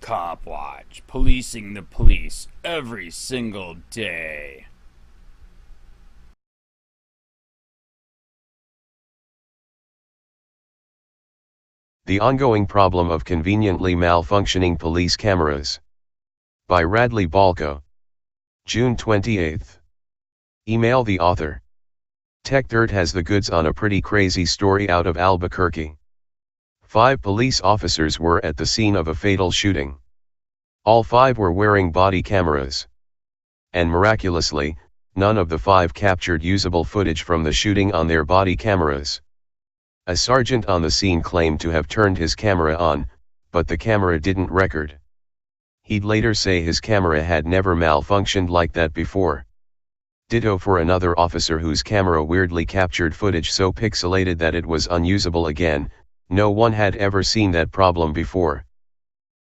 COPWATCH, policing the police every single day. The ongoing problem of conveniently malfunctioning police cameras. By Radley Balco. June 28. Email the author. TechDirt has the goods on a pretty crazy story out of Albuquerque. 5 police officers were at the scene of a fatal shooting. All 5 were wearing body cameras. And miraculously, none of the 5 captured usable footage from the shooting on their body cameras. A sergeant on the scene claimed to have turned his camera on, but the camera didn't record. He'd later say his camera had never malfunctioned like that before. Ditto for another officer whose camera weirdly captured footage so pixelated that it was unusable again. No one had ever seen that problem before.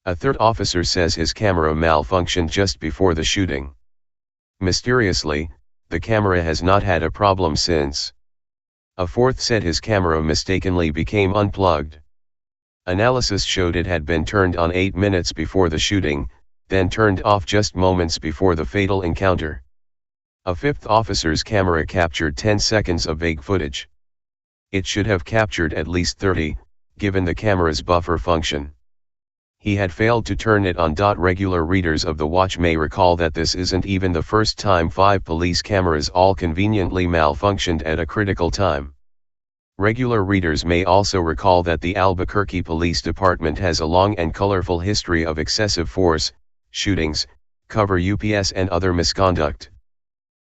A third officer says his camera malfunctioned just before the shooting. Mysteriously, the camera has not had a problem since. A fourth said his camera mistakenly became unplugged. Analysis showed it had been turned on 8 minutes before the shooting, then turned off just moments before the fatal encounter. A fifth officer's camera captured 10 seconds of vague footage. It should have captured at least 30, given the camera's buffer function. He had failed to turn it on. Regular readers of the watch may recall that this isn't even the first time 5 police cameras all conveniently malfunctioned at a critical time. Regular readers may also recall that the Albuquerque Police Department has a long and colorful history of excessive force, shootings, cover UPS and other misconduct.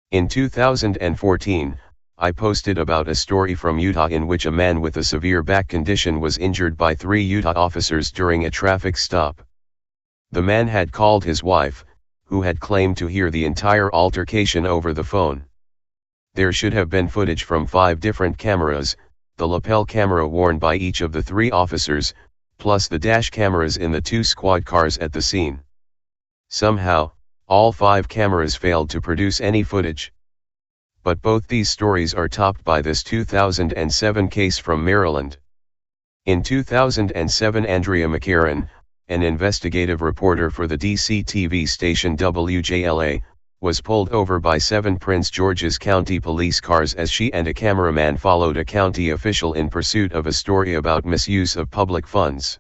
In 2014, I posted about a story from Utah in which a man with a severe back condition was injured by 3 Utah officers during a traffic stop. The man had called his wife, who had claimed to hear the entire altercation over the phone. There should have been footage from 5 different cameras, the lapel camera worn by each of the 3 officers, plus the dash cameras in the 2 squad cars at the scene. Somehow, all 5 cameras failed to produce any footage. But both these stories are topped by this 2007 case from Maryland. In 2007, Andrea McCarran, an investigative reporter for the DC TV station WJLA, was pulled over by 7 Prince George's County police cars as she and a cameraman followed a county official in pursuit of a story about misuse of public funds.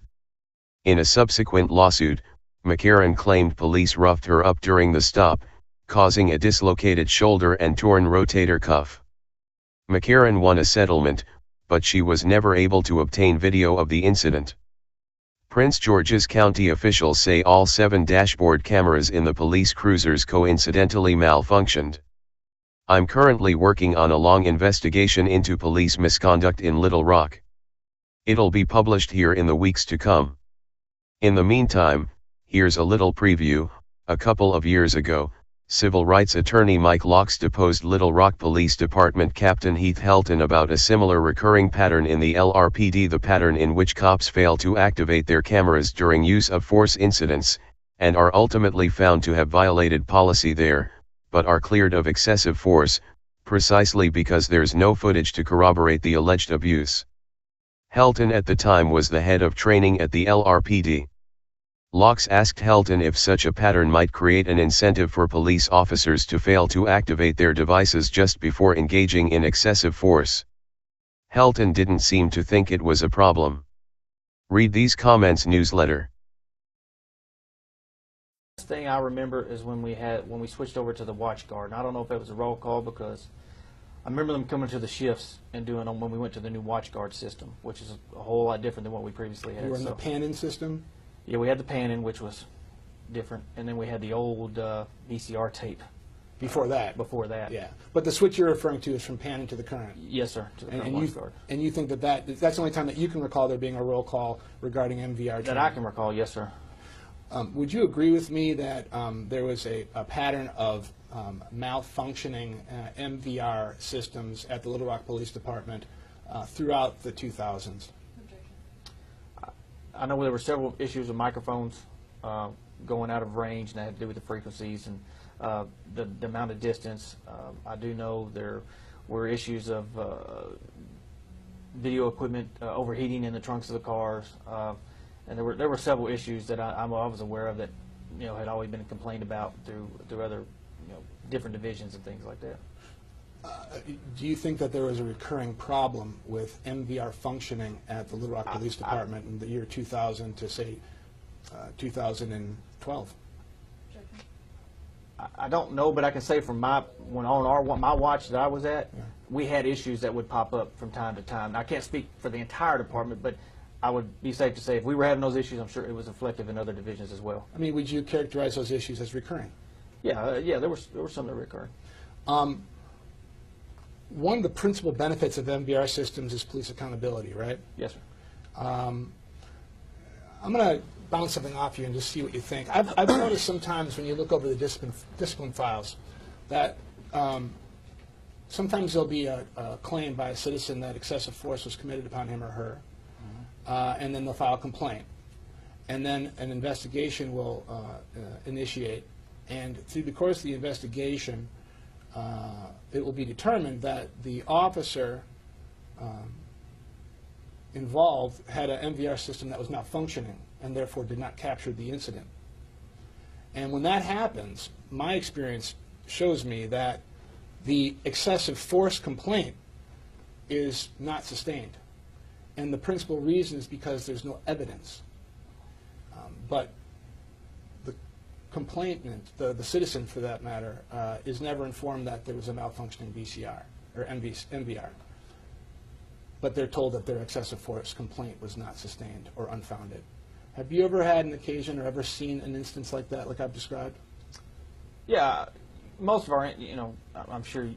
In a subsequent lawsuit, McCarran claimed police roughed her up during the stop, causing a dislocated shoulder and torn rotator cuff. McCarran won a settlement, but she was never able to obtain video of the incident. Prince George's County officials say all 7 dashboard cameras in the police cruisers coincidentally malfunctioned. I'm currently working on a long investigation into police misconduct in Little Rock. It'll be published here in the weeks to come. In the meantime, here's a little preview. A couple of years ago, civil rights attorney Mike Locks deposed Little Rock Police Department Captain Heath Helton about a similar recurring pattern in the LRPD, the pattern in which cops fail to activate their cameras during use of force incidents, and are ultimately found to have violated policy there, but are cleared of excessive force, precisely because there's no footage to corroborate the alleged abuse. Helton at the time was the head of training at the LRPD. Locks asked Helton if such a pattern might create an incentive for police officers to fail to activate their devices just before engaging in excessive force. Helton didn't seem to think it was a problem. Read these comments newsletter. The thing I remember is when we switched over to the watch guard. And I don't know if it was a roll call, because I remember them coming to the shifts and doing them when we went to the new watch guard system, which is a whole lot different than what we previously had. You were in the pan-in system? Yeah, we had the pan-in, which was different, and then we had the old VCR tape. Before that? Before that. Yeah. But the switch you're referring to is from pan-in to the current? Yes, sir, to the current watch guard. And you think that's the only time that you can recall there being a roll call regarding MVR training? That I can recall, yes, sir. Would you agree with me that there was a pattern of malfunctioning MVR systems at the Little Rock Police Department throughout the 2000s? I know there were several issues with microphones going out of range, and that had to do with the frequencies and the amount of distance. I do know there were issues of video equipment overheating in the trunks of the cars, And there were several issues that I was aware of that, you know, had always been complained about through other, you know, different divisions and things like that. Do you think that there was a recurring problem with MVR functioning at the Little Rock Police Department in the year 2000 to, say, 2012? I don't know, but I can say from my watch that I was at, Yeah. we had issues that would pop up from time to time. Now, I can't speak for the entire department, but I would be safe to say if we were having those issues, I'm sure it was reflective in other divisions as well. I mean, would you characterize those issues as recurring? Yeah, yeah, there were some that recurred. One of the principal benefits of MVR systems is police accountability, right? Yes, sir. I'm going to bounce something off you and just see what you think. I've noticed sometimes when you look over the discipline files that sometimes there'll be a claim by a citizen that excessive force was committed upon him or her, and then they'll file a complaint. And then an investigation will initiate, and through the course of the investigation, it will be determined that the officer involved had an MVR system that was not functioning and therefore did not capture the incident. And when that happens, my experience shows me that the excessive force complaint is not sustained. And the principal reason is because there's no evidence. But the complainant, the citizen for that matter, is never informed that there was a malfunctioning VCR or MVR. But they're told that their excessive force complaint was not sustained or unfounded. Have you ever had an occasion or ever seen an instance like that, like I've described? Yeah, most of our, you know, I'm sure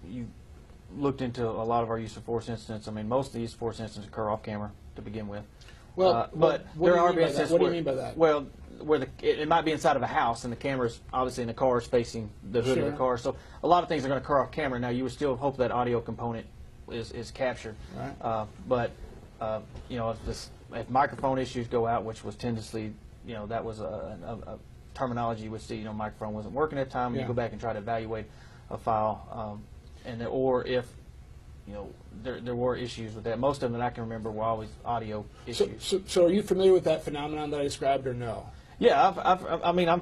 you looked into a lot of our use of force incidents. I mean, most of the use of force incidents occur off camera to begin with. Well, but what there are do you mean by that? instances What do you where- mean by that? Well, where it might be inside of a house and the camera's obviously in the car is facing the hood of Sure. the car. So a lot of things are going to occur off camera. Now, you would still hope that audio component is captured. Right. But you know, if microphone issues go out, which was tendency, you know, that was a terminology you would see, you know, microphone wasn't working at the time, Yeah. you go back and try to evaluate a file, or if, you know, there were issues with that. Most of them that I can remember were always audio issues. So are you familiar with that phenomenon that I described or no? Yeah, I mean,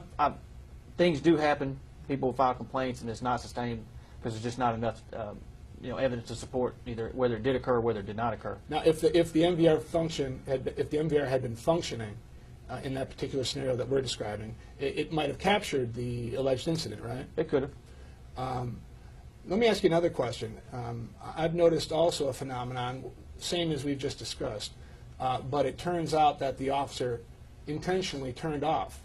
things do happen. People file complaints and it's not sustained because there's just not enough, you know, evidence to support either whether it did occur or whether it did not occur. Now, if the MVR had been functioning in that particular scenario that we're describing, it might have captured the alleged incident, right? It could have. Let me ask you another question. I've noticed also a phenomenon, same as we've just discussed, but it turns out that the officer intentionally turned off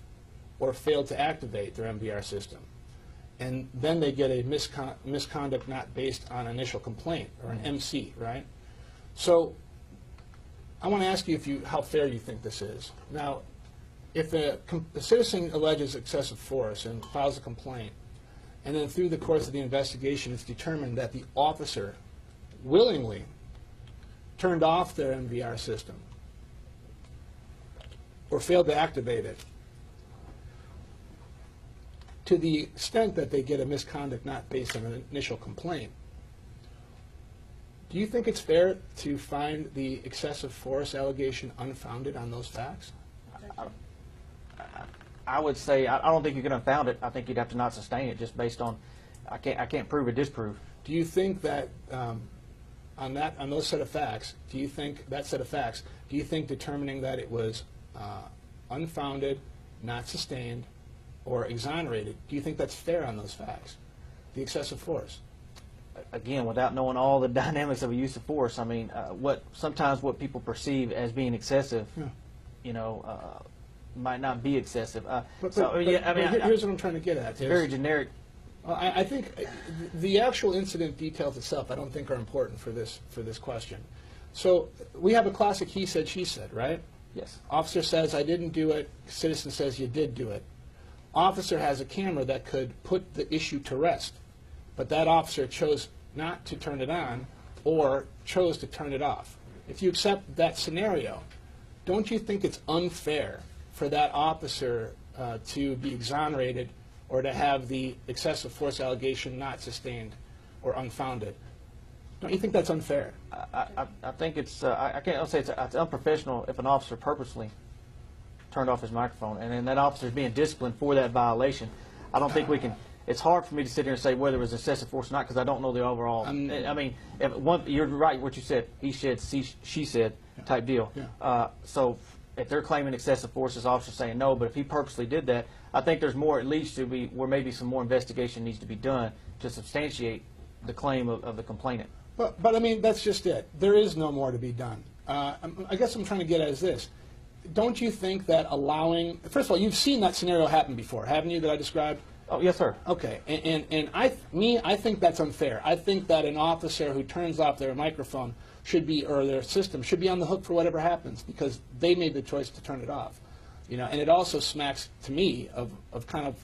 or failed to activate their MVR system. And then they get a misconduct not based on initial complaint, or an MC, right? So I want to ask you how fair you think this is. Now, if a citizen alleges excessive force and files a complaint, and then through the course of the investigation it's determined that the officer willingly turned off their MVR system or failed to activate it, to the extent that they get a misconduct not based on an initial complaint, do you think it's fair to find the excessive force allegation unfounded on those facts? I would say I don't think you can unfound it. I think you'd have to not sustain it just based on I can't prove or disprove. Do you think that on those set of facts, do you think determining that it was unfounded, not sustained, or exonerated, do you think that's fair on those facts, the excessive force? Again, without knowing all the dynamics of a use of force, I mean, sometimes what people perceive as being excessive, Yeah. you know, might not be excessive. But Yeah, here's what I'm trying to get at. It's very generic. I think the actual incident details itself I don't think are important for this question. So we have a classic he said, she said, right? Yes. Officer says, I didn't do it. Citizen says, you did do it. Officer has a camera that could put the issue to rest, but that officer chose not to turn it on or chose to turn it off. If you accept that scenario, don't you think it's unfair for that officer to be exonerated or to have the excessive force allegation not sustained or unfounded? Don't you think that's unfair? I think it's I can't say it's unprofessional if an officer purposely turned off his microphone, and then that officer is being disciplined for that violation, I don't think we can. It's hard for me to sit here and say whether it was excessive force or not because I don't know the overall. I mean, you're right what you said. He said, she said, type deal. Yeah. So if they're claiming excessive force, this officer's saying no. But if he purposely did that, I think there's more. It leads to be where maybe some more investigation needs to be done to substantiate the claim of the complainant. But I mean, that's just it. There is no more to be done. I guess I'm trying to get at is this. Don't you think that allowing, first of all, you've seen that scenario happen before, haven't you, that I described? Oh, yes, sir. Okay, and I think that's unfair. I think that an officer who turns off their microphone should be, or their system, should be on the hook for whatever happens because they made the choice to turn it off. You know, and it also smacks to me of kind of,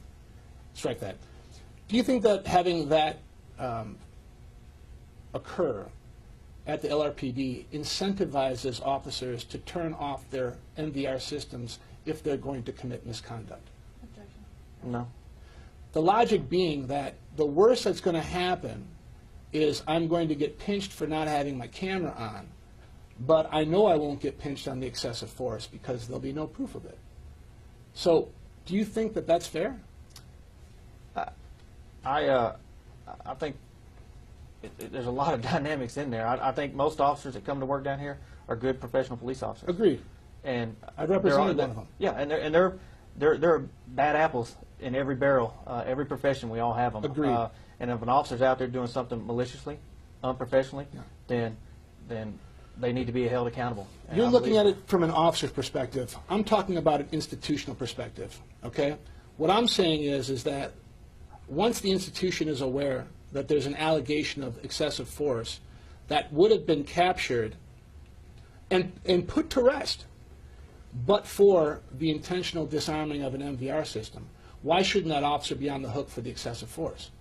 strike that. Do you think that having that occur at the LRPD incentivizes officers to turn off their NVR systems if they're going to commit misconduct? No. The logic being that the worst that's going to happen is I'm going to get pinched for not having my camera on, but I know I won't get pinched on the excessive force because there'll be no proof of it. So do you think that that's fair? I think there's a lot of dynamics in there. I think most officers that come to work down here are good professional police officers. Agreed. And I represented one of them. Yeah, and they're bad apples in every barrel. Every profession, we all have them. Agreed. And if an officer's out there doing something maliciously, unprofessionally, then they need to be held accountable. And You're I looking believe- at it from an officer's perspective. I'm talking about an institutional perspective, okay? What I'm saying is that once the institution is aware that there's an allegation of excessive force that would have been captured and put to rest, but for the intentional disarming of an MVR system, why shouldn't that officer be on the hook for the excessive force?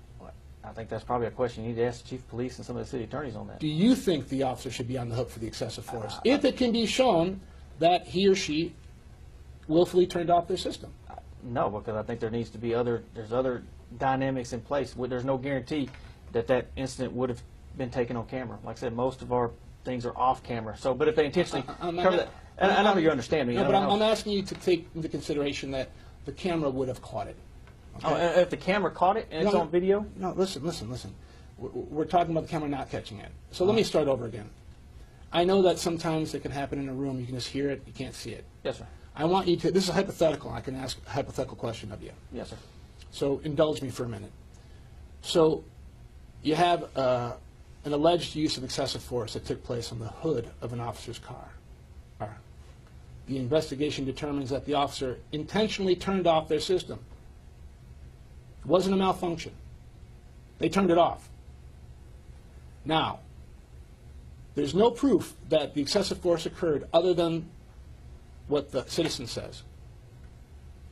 I think that's probably a question you need to ask the chief of police and some of the city attorneys on that. Do you think the officer should be on the hook for the excessive force if it can be shown that he or she willfully turned off their system? No, because I think there needs to be there's other dynamics in place. There's no guarantee that incident would have been taken on camera. Like I said, most of our things are off camera. So, but if they intentionally cover that, and I know you understand me. No, but I'm asking you to take into consideration that the camera would have caught it. Okay? Oh, and if the camera caught it and it's on video? No, listen. We're talking about the camera not catching it. So let me start over again. I know that sometimes it can happen in a room. You can just hear it. You can't see it. Yes, sir. I want you to, this is hypothetical. I can ask a hypothetical question of you. Yes, sir. So indulge me for a minute. So you have an alleged use of excessive force that took place on the hood of an officer's car. The investigation determines that the officer intentionally turned off their system. It wasn't a malfunction. They turned it off. Now, there's no proof that the excessive force occurred other than what the citizen says.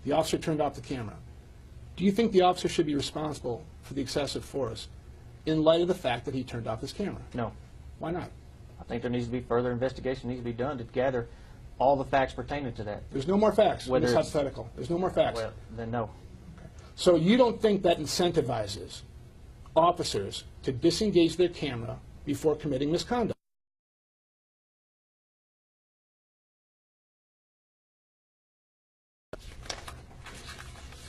The officer turned off the camera. Do you think the officer should be responsible for the excessive force in light of the fact that he turned off his camera? No. Why not? I think there needs to be further investigation needs to be done to gather all the facts pertaining to that. There's no more facts in Whether this it's- hypothetical. There's no more facts. Well, then no. So you don't think that incentivizes officers to disengage their camera before committing misconduct?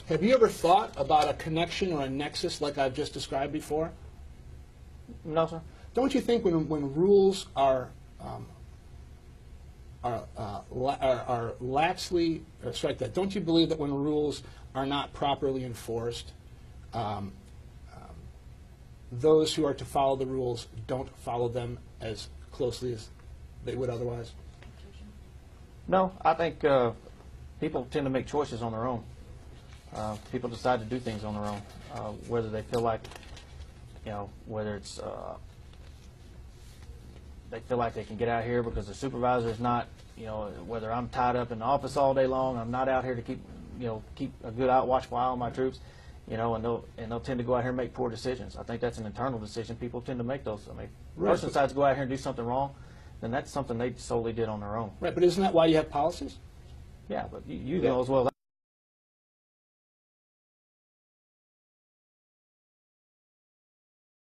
Have you ever thought about a connection or a nexus like I've just described before? No, sir. Don't you think when rules are laxly, or strike that, don't you believe that when rules are not properly enforced, those who are to follow the rules don't follow them as closely as they would otherwise? No, I think people tend to make choices on their own. People decide to do things on their own, whether they feel like, whether it's they feel like they can get out here because the supervisor is not, whether I'm tied up in the office all day long, I'm not out here to keep a good watchful eye on my troops, and they'll tend to go out here and make poor decisions. I think that's an internal decision. People tend to make those. I mean, if a person decides to go out here and do something wrong, then that's something they solely did on their own. Right, but isn't that why you have policies? Yeah, but you know as well.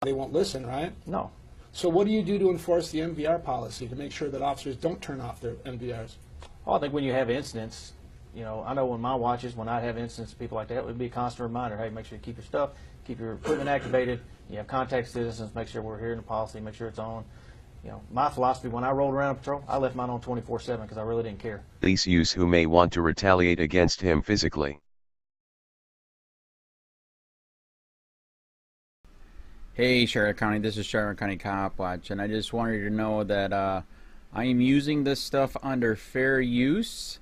They won't listen, right? No. So what do you do to enforce the MVR policy to make sure that officers don't turn off their MVRs? Well, I think when you have incidents, You know, I know when my watches, when I have incidents, people like that, it would be a constant reminder, hey, make sure you keep your stuff, keep your equipment activated, you have contact citizens, make sure we're hearing the policy, make sure it's on. You know, my philosophy when I rolled around a patrol, I left mine on 24/7 because I really didn't care. Police use who may want to retaliate against him physically. Hey Charlotte County, this is Charlotte County COPWATCH, and I just wanted you to know that I am using this stuff under fair use.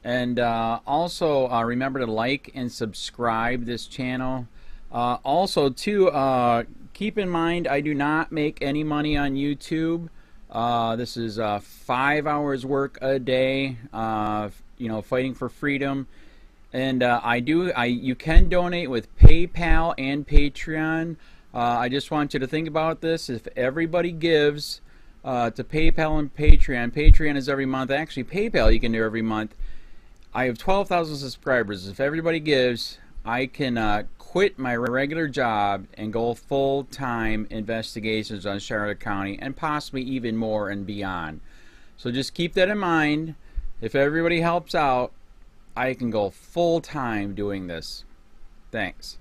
And also remember to like and subscribe this channel. Also too, keep in mind I do not make any money on YouTube. This is 5 hours work a day, you know, fighting for freedom. And you can donate with PayPal and Patreon. I just want you to think about this. If everybody gives to PayPal and Patreon, Patreon is every month. Actually, PayPal you can do every month. I have 12,000 subscribers. If everybody gives, I can quit my regular job and go full-time investigations on Charlotte County and possibly even more and beyond. So just keep that in mind. If everybody helps out, I can go full-time doing this. Thanks.